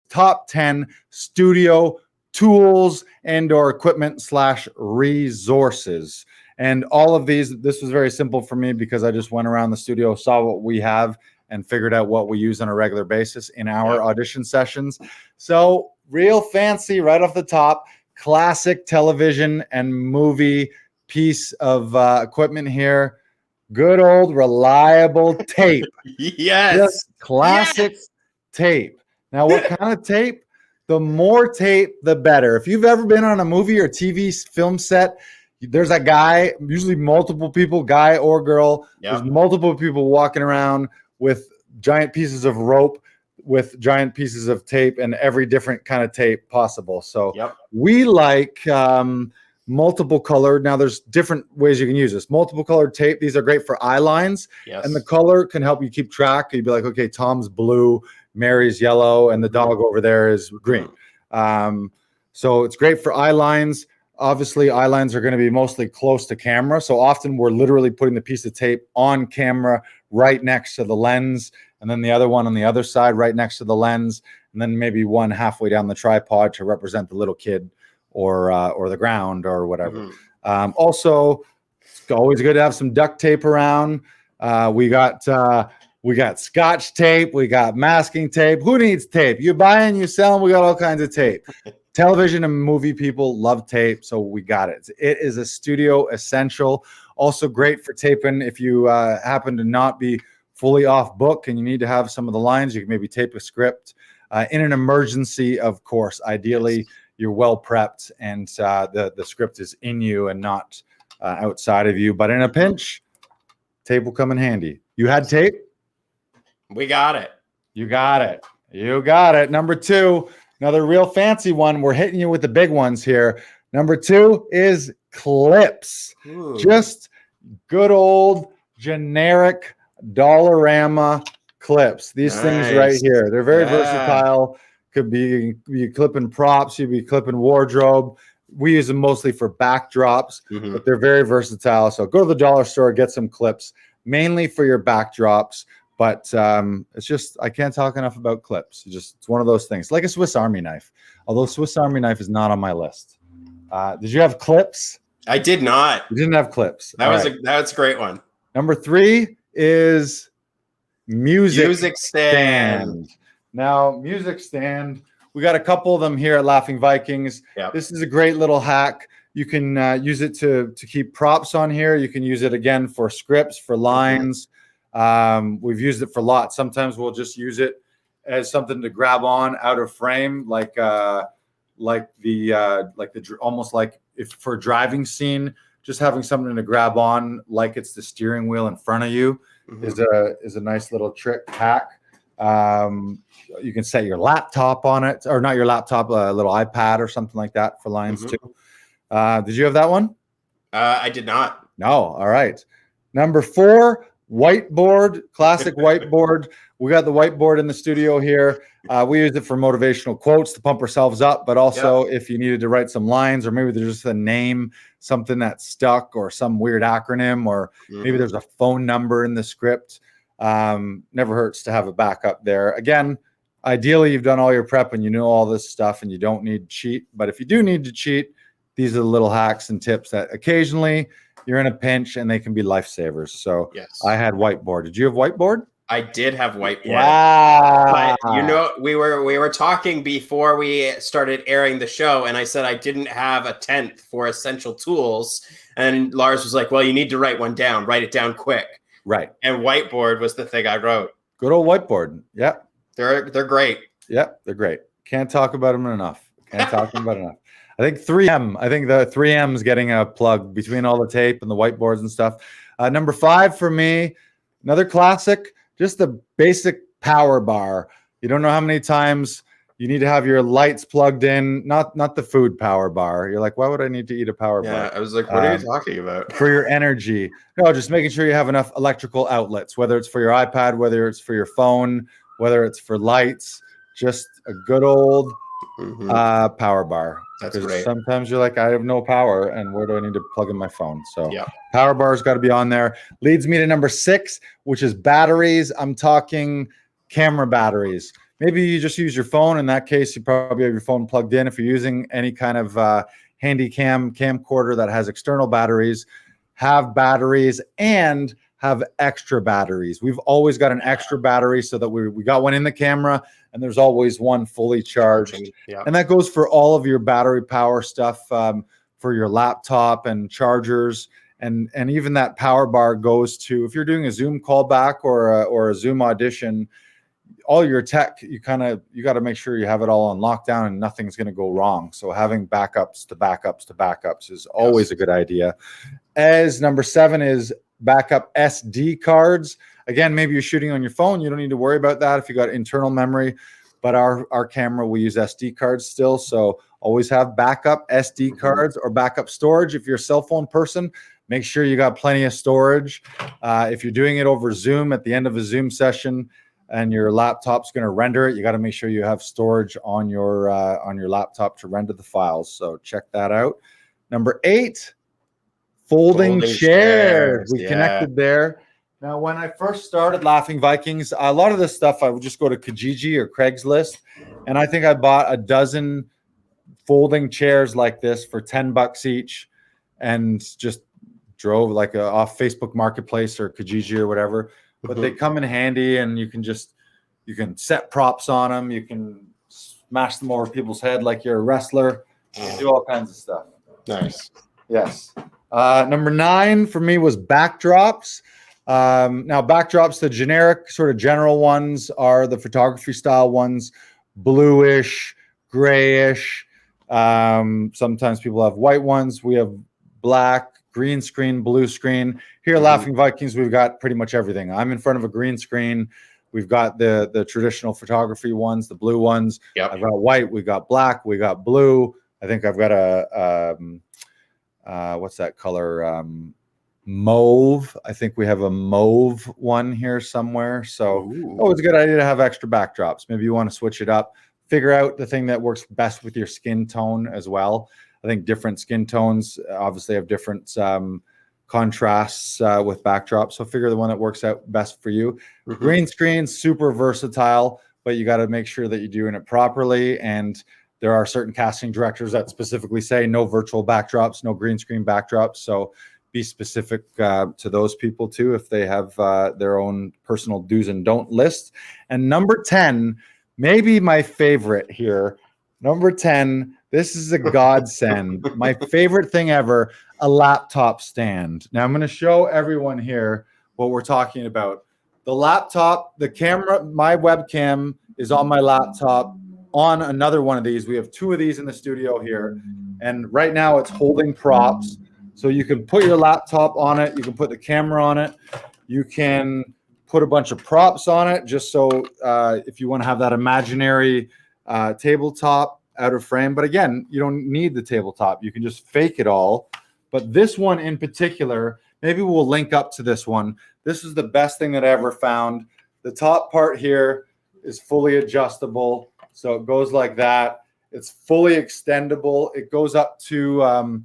top 10 studio tools and or equipment / resources. And all of these, this was very simple for me because I just went around the studio, saw what we have, and figured out what we use on a regular basis in our audition sessions. So real fancy right off the top, classic television and movie piece of equipment here. Good old reliable tape. Yes. Just classic tape. Now, what kind of tape? The more tape, the better. If you've ever been on a movie or TV film set, there's a guy, usually multiple people, guy or girl. There's multiple people walking around with giant pieces of rope, with giant pieces of tape, and every different kind of tape possible. So we like multiple colored. Now there's different ways you can use this. Multiple colored tape. These are great for eye lines. And the color can help you keep track. You'd be like, okay, Tom's blue, Mary's yellow, and the dog over there is green. So it's great for eye lines. Obviously, eye lines are going to be mostly close to camera. So often we're literally putting the piece of tape on camera right next to the lens, and then the other one on the other side right next to the lens, and then maybe one halfway down the tripod to represent the little kid or the ground or whatever. Also, it's always good to have some duct tape around. We got Scotch tape. We got masking tape. Who needs tape? You buy and you sell, and we got all kinds of tape. Television and movie people love tape, so we got it. It is a studio essential. Also great for taping if you happen to not be fully off book and you need to have some of the lines. You can maybe tape a script. In an emergency, of course, ideally you're well prepped and the script is in you and not outside of you. But in a pinch, tape will come in handy. You had tape? We got it. You got it. You got it. Number 2. Another real fancy one. We're hitting you with the big ones here. Number 2 is clips. Ooh. Just good old generic Dollarama clips. These things right here. They're very versatile. Could be clipping props. You'd be clipping wardrobe. We use them mostly for backdrops, but they're very versatile. So go to the dollar store, get some clips, mainly for your backdrops. But it's just, I can't talk enough about clips. It's one of those things, like a Swiss Army knife. Although Swiss Army knife is not on my list. Did you have clips? I did not. You didn't have clips. That's a great one. Number 3 is music stand. Now, music stand, we got a couple of them here at Laughing Vikings. This is a great little hack. You can use it to keep props on here. You can use it again for scripts, for lines. We've used it for lots. Sometimes we'll just use it as something to grab on out of frame, like almost like if for a driving scene, just having something to grab on, like it's the steering wheel in front of you, is a nice little trick hack. You can set your laptop on it, or not your laptop, a little iPad or something like that for lines too. Did you have that one? I did not. No. All right. Number 4. Whiteboard, classic whiteboard. We got the whiteboard in the studio here. We use it for motivational quotes to pump ourselves up, but also if you needed to write some lines, or maybe there's just a name, something that stuck, or some weird acronym, or maybe there's a phone number in the script. Never hurts to have a backup there. Again, ideally you've done all your prep and you know all this stuff and you don't need to cheat. But if you do need to cheat, these are the little hacks and tips that occasionally you're in a pinch and they can be lifesavers. So I had Whiteboard. Did you have Whiteboard? I did have Whiteboard. Yeah. But we were talking before we started airing the show, and I said I didn't have a 10th for essential tools. And Lars was like, well, you need to write one down. Write it down quick. Right. And Whiteboard was the thing I wrote. Good old Whiteboard. Yeah. They're great. Yeah, they're great. Can't talk about them enough. Can't talk about enough. I think 3M. I think the 3M is getting a plug between all the tape and the whiteboards and stuff. Number 5 for me, another classic, just the basic power bar. You don't know how many times you need to have your lights plugged in, not the food power bar. You're like, why would I need to eat a power bar? Yeah, I was like, what are you talking about? For your energy. No, just making sure you have enough electrical outlets, whether it's for your iPad, whether it's for your phone, whether it's for lights, just a good old power bar. That's great. Sometimes you're like, I have no power, and where do I need to plug in my phone? So power bar's got to be on there. Leads me to number 6, which is batteries. I'm talking camera batteries. maybe you just use your phone. In that case, you probably have your phone plugged in. If you're using any kind of handy camcorder that has external batteries, have batteries and have extra batteries. We've always got an extra battery so that we got one in the camera, and there's always one fully charged. Yeah. And that goes for all of your battery power stuff, for your laptop and chargers. And even that power bar goes to, if you're doing a Zoom callback or a Zoom audition, all your tech, you got to make sure you have it all on lockdown and nothing's going to go wrong. So having backups to backups to backups is always a good idea. As number 7 is backup SD cards. Again, maybe you're shooting on your phone. You don't need to worry about that if you got internal memory, but our camera, we use SD cards still. So always have backup SD cards or backup storage. If you're a cell phone person, make sure you got plenty of storage. If you're doing it over Zoom at the end of a Zoom session and your laptop's going to render it, you got to make sure you have storage on your laptop to render the files. So check that out. Number 8, folding chairs. We connected there. Now, when I first started Laughing Vikings, a lot of this stuff, I would just go to Kijiji or Craigslist, and I think I bought a dozen folding chairs like this for $10 each, and just drove like off Facebook Marketplace or Kijiji or whatever. But they come in handy, and you can set props on them. You can smash them over people's head like you're a wrestler. You can do all kinds of stuff. Nice. Yes. Number 9 for me was backdrops. Now, backdrops, the generic sort of general ones are the photography style ones, bluish, grayish. Sometimes people have white ones. We have black, green screen, blue screen. Here at Laughing Vikings, we've got pretty much everything. I'm in front of a green screen. We've got the traditional photography ones, the blue ones. Yep. I've got white. We got black. We got blue. I think I've got a what's that color? Mauve. I think we have a mauve one here somewhere. So it's a good idea to have extra backdrops. Maybe you want to switch it up. Figure out the thing that works best with your skin tone as well. I think different skin tones obviously have different contrasts with backdrops. So figure the one that works out best for you. Green screen, super versatile, but you got to make sure that you're doing it properly. And there are certain casting directors that specifically say no virtual backdrops, no green screen backdrops. So be specific to those people too, if they have their own personal do's and don't list. And number 10, maybe my favorite here. Number 10, this is a godsend. My favorite thing ever, a laptop stand. Now I'm going to show everyone here what we're talking about. The laptop, the camera, my webcam is on my laptop on another one of these. We have 2 of these in the studio here. And right now it's holding props. So you can put your laptop on it. You can put the camera on it. You can put a bunch of props on it just so if you want to have that imaginary tabletop out of frame. But again, you don't need the tabletop. You can just fake it all. But this one in particular, maybe we'll link up to this one. This is the best thing that I ever found. The top part here is fully adjustable. So it goes like that. It's fully extendable. It goes up to,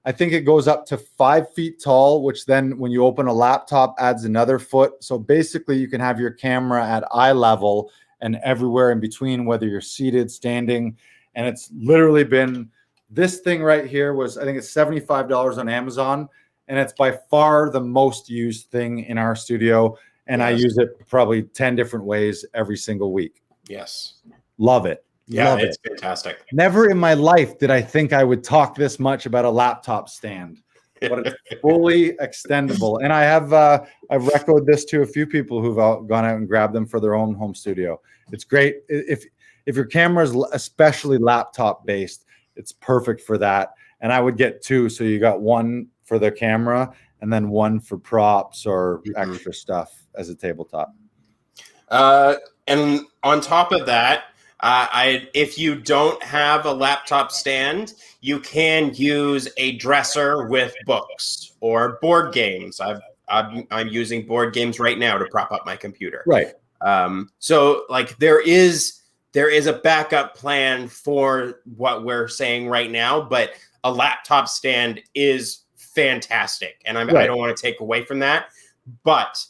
I think it goes up to 5 feet tall, which then when you open a laptop adds another foot. So basically you can have your camera at eye level and everywhere in between, whether you're seated, standing. And it's literally been, this thing right here was, I think it's $75 on Amazon. And it's by far the most used thing in our studio. And I use it probably 10 different ways every single week. Yes. Love it. Yeah, Love it's it. fantastic. Never in my life did I think I would talk this much about a laptop stand, but it's fully extendable. And I have I've recommended this to a few people who've gone out and grabbed them for their own home studio. It's great. If your camera is especially laptop based, it's perfect for that. And I would get 2, so you got one for the camera and then one for props or extra stuff as a tabletop. And on top of that, if you don't have a laptop stand, you can use a dresser with books or board games. I'm using board games right now to prop up my computer. Right. So like there is a backup plan for what we're saying right now, but a laptop stand is fantastic, and I don't want to take away from that. But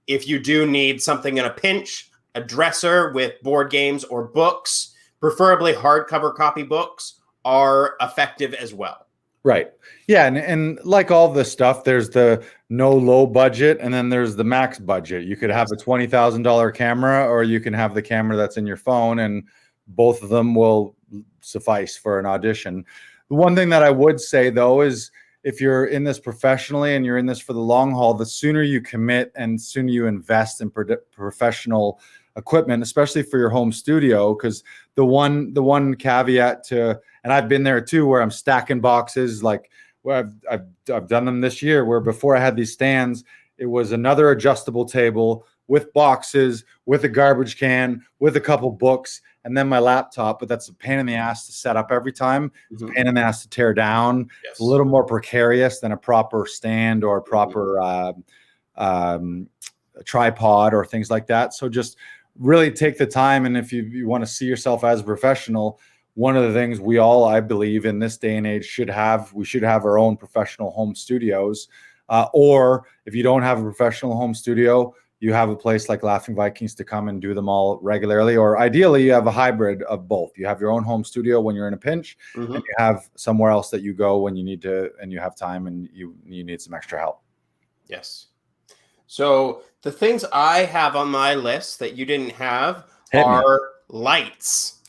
if you do need something in a pinch, a dresser with board games or books, preferably hardcover copy books, are effective as well. Right. Yeah. And like all this stuff, there's the no low budget and then there's the max budget. You could have a $20,000 camera, or you can have the camera that's in your phone, and both of them will suffice for an audition. The one thing that I would say, though, is if you're in this professionally and you're in this for the long haul, the sooner you commit and sooner you invest in professional equipment, especially for your home studio, because the one caveat to, and I've been there too, where I'm stacking boxes, like where I've done them this year, where before I had these stands, it was another adjustable table with boxes, with a garbage can, with a couple books, and then my laptop. But that's a pain in the ass to set up every time. It's a pain in the ass to tear down. Yes. It's a little more precarious than a proper stand or a proper tripod or things like that. So just really take the time. And if you want to see yourself as a professional, one of the things we all, I believe, in this day and age we should have our own professional home studios. Or if you don't have a professional home studio, you have a place like Laughing Vikings to come and do them all regularly. Or ideally, you have a hybrid of both. You have your own home studio when you're in a pinch, and you have somewhere else that you go when you need to, and you have time and you need some extra help. Yes. So the things I have on my list that you didn't have are lights.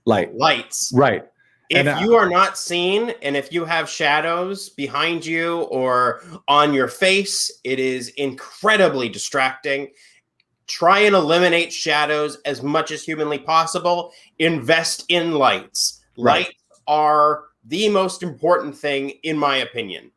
Lights. Right. If you are not seen, and if you have shadows behind you or on your face, it is incredibly distracting. Try and eliminate shadows as much as humanly possible. Invest in lights. Right. Lights are the most important thing, in my opinion.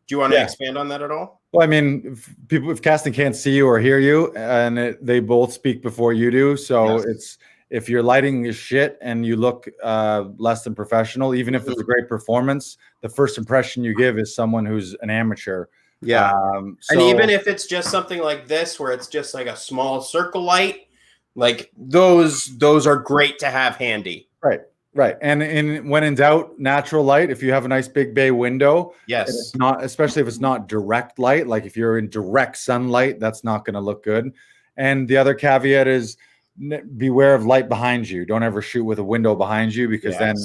Do you want to expand on that at all? Well, I mean, if casting can't see you or hear you, and they both speak before you do, so it's, if your lighting is shit and you look less than professional, even if it's a great performance, the first impression you give is someone who's an amateur. Yeah. And even if it's just something like this, where it's just like a small circle light, like those are great to have handy. Right. And when in doubt, natural light, if you have a nice big bay window, it's not, especially if it's not direct light, like if you're in direct sunlight, that's not going to look good. And the other caveat is, beware of light behind you. Don't ever shoot with a window behind you, because then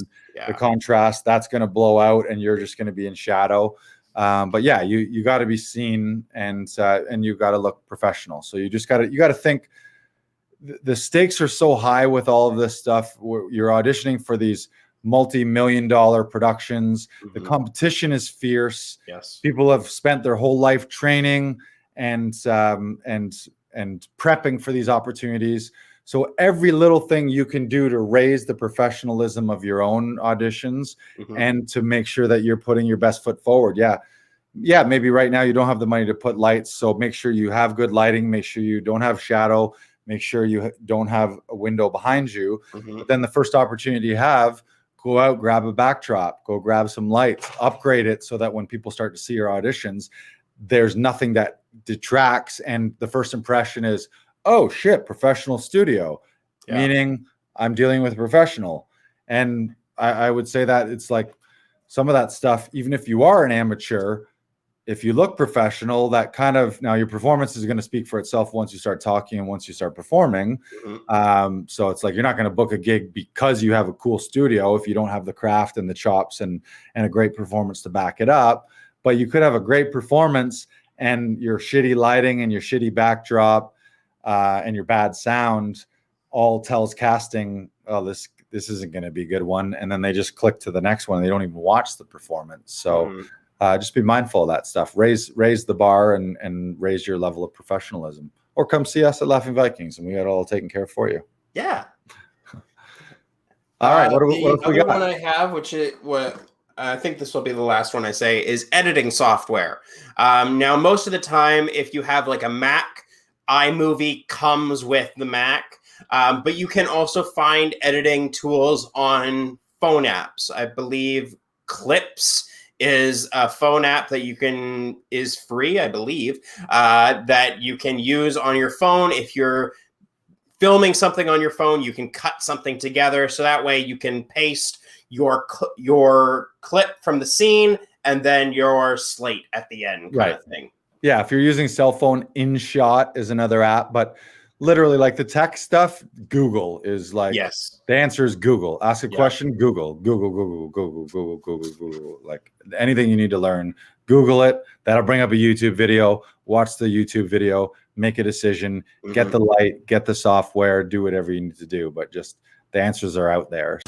the contrast, that's going to blow out and you're just going to be in shadow. But yeah, you got to be seen, and you got to look professional. So you got to think the stakes are so high with all of this stuff. You're auditioning for these multi-million-dollar productions. The competition is fierce. Yes. People have spent their whole life training and prepping for these opportunities. So every little thing you can do to raise the professionalism of your own auditions and to make sure that you're putting your best foot forward. Yeah, maybe right now you don't have the money to put lights, so make sure you have good lighting, make sure you don't have shadow, make sure you don't have a window behind you. But then the first opportunity you have, go out, grab a backdrop, go grab some lights, upgrade it so that when people start to see your auditions, there's nothing that detracts, and the first impression is, oh shit, professional studio, meaning I'm dealing with a professional. And I would say that it's like some of that stuff, even if you are an amateur, if you look professional, that kind of, now your performance is going to speak for itself once you start talking and once you start performing. So it's like, you're not going to book a gig because you have a cool studio if you don't have the craft and the chops and a great performance to back it up. But you could have a great performance and your shitty lighting and your shitty backdrop and your bad sound all tells casting, oh, this isn't going to be a good one. And then they just click to the next one. They don't even watch the performance. So just be mindful of that stuff. Raise the bar and raise your level of professionalism. Or come see us at Laughing Vikings and we got it all taken care of for you. Yeah. All right. What else we got? One I have, which is what I think this will be the last one I say, is editing software. Now, most of the time, if you have like a Mac, iMovie comes with the Mac, but you can also find editing tools on phone apps. I believe Clips is a phone app that is free, I believe, that you can use on your phone. If you're filming something on your phone, you can cut something together, so that way you can paste your clip from the scene and then your slate at the end, kind of thing. Yeah, if you're using cell phone, InShot is another app, but literally like the tech stuff, Google is like, Yes. the answer is Google. Ask a Yeah. question, Google. Like anything you need to learn, Google it. That'll bring up a YouTube video. Watch the YouTube video, make a decision, get the light, get the software, do whatever you need to do. But just the answers are out there.